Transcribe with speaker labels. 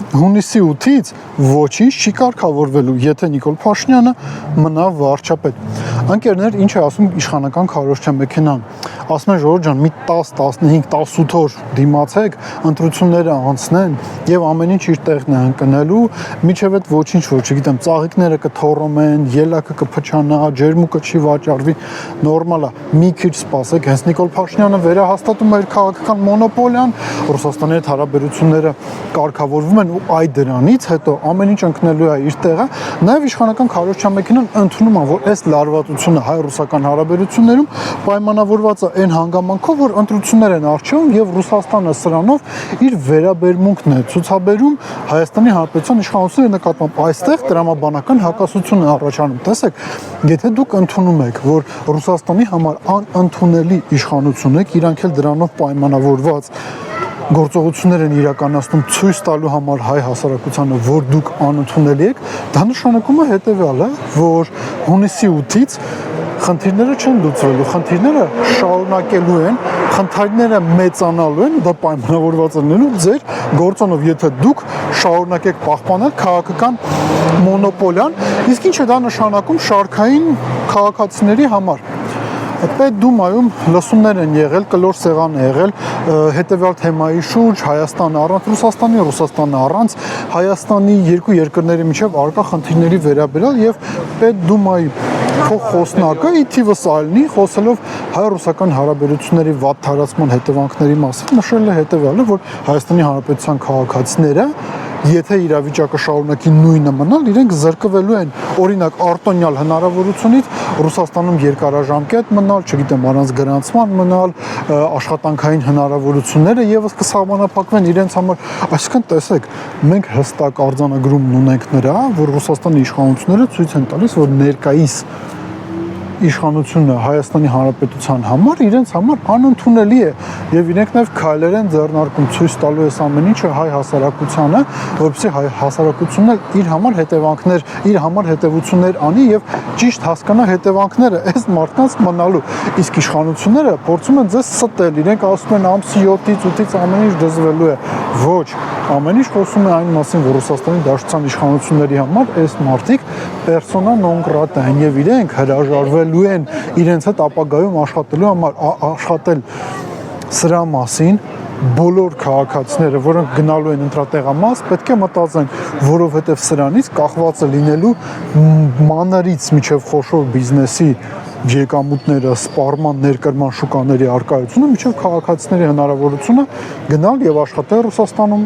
Speaker 1: հունիսի 8-ից ոչինչ չի կարգավորվելու, եթե Նիկոլ Փաշինյանը մնա վարչապետ։ Անկերներ, ինչ է ասում իշխանական քարոզչա մեքենան։ Ասում են Ժորժ ջան, մի 10, 15, 18 օր դիմացեք, ընտրությունները անցնեն եւ ամեն ինչ իր տեղն է ընկնելու, միջև այդ ոչինչ որ, չգիտեմ, ծաղիկները կթոռոմեն, ելակը կփչանա, ջերմուկը չի վաճառվի, նորմալ է։ Մի քիչ սպասեք, հենց Նիկոլ Փաշինյանը վերահաստատում է իր քաղաքական մոնոպոլիան, Ռուսաստանի հետ հարաբերությունները կարգավորվում են ու այ դրանից հետո ամեն ինչ ընկնելու է իր տեղը։ Նաեւ իշխանական քարոզչա մեքենան ընդունում է, որ այս լարվածությունը հայ-ռուսական հարաբերություններում պայմանավորված է այն հանգամանքով, որ ընտրություններ են արჩեվում եւ Ռուսաստանը սրանով իր վերաբերմունքն է ցուցաբերում Հայաստանի Հանրապետության իշխանությունների նկատմամբ։ Այստեղ տրամաբանական հակասություն է առաջանում։ Տեսեք, եթե դուք ընդունում եք, որ Ռուսաստանի համար անընդունելի իշխանություն եք, իրանք էլ դրանով պայմանավորված գործողություններ են իրականացնում ցույց տալու համար հայ հասարակությանը, որ դուք անընդունելի եք, դա նշանակում է հետեւյալը, որ հունիսի 8-ից խնդիրները չեն լուծվելու, խնդիրները շարունակելու են, խնդիրները մեծանալու են, դա պայմանավորված է լինելու ձեր գործոնով, եթե դուք շարունակեք պահպանել քաղաքական մոնոպոլիան, իսկ ինչ է դա նշանակում շարքային քաղաքացիների համար։ Պետդումայում լսումներ են եղել, կլոր սեղան է եղել հետևյալ թեմայի շուրջ Հայաստանը առանց Ռուսաստանի, Ռուսաստանը առանց Հայաստանի երկու երկրների միջև առկա խնդիրների վերաբերյալ եւ Պետդումայի խոսնակը ի թիվս այլնի խոսելով հայ-ռուսական հարաբերությունների վատ թարացման հետևանքների մասին նշել է հետևյալը, որ Հայաստանի Հանրապետության քաղաքացիները եթե իրավիճակը շարունակի նույնը մնալ, իրենք զրկվելու են օրինակ արտոնյալ հնարավորությունից Ռուսաստանում երկարաժամկետ մնալ, չգիտեմ, առանց գրանցման մնալ, աշխատանքային հնարավորությունները եւս կսահմանափակվեն իրենց համար։ Այսինքն տեսեք, մենք հստակ արձանագրում ունենք նրա, որ Ռուսաստանի իշխանությունները ցույց են տալիս, որ ներկայիս իշխանությունը Հայաստանի Հանրապետության համար իրենց համար անընդունելի է եւ իրենք նաեւ քայլեր են ձեռնարկում ցույց տալու այս ամեն ինչը հայ հասարակությանը, որովհետեւ հայ հասարակությունն էլ իր համար հետևանքներ, իր համար հետևություններ անի եւ ճիշտ հասկանա հետևանքները այս մարդկանց մնալու։ Իսկ իշխանությունները փորձում են ձեզ ստել, իրենք ասում են ամսի 7-ից 8-ից ամեն ինչ դզվելու է։ Ոչ, ամեն ինչ խոսում է այն մասին, որ Ռուսաստանի Դաշնության իշխանությունների համար այս մարդիկ persona non grata են եւ իրենք հրաժարվելու են իրենց հետ ապագայում աշխատելու համար աշխատել սրա մասին բոլոր քաղաքացիները, որոնք գնալու են ընտրատեղամաս, պետք է մտածեն, որովհետև սրանից կախված է լինելու մանրից միջև խոշոր բիզնեսի եկամուտները, սպառման, ներկրման շուկաների արկայությունը, միջև քաղաքացիների հնարավորությունը գնալ եւ աշխատել Ռուսաստանում։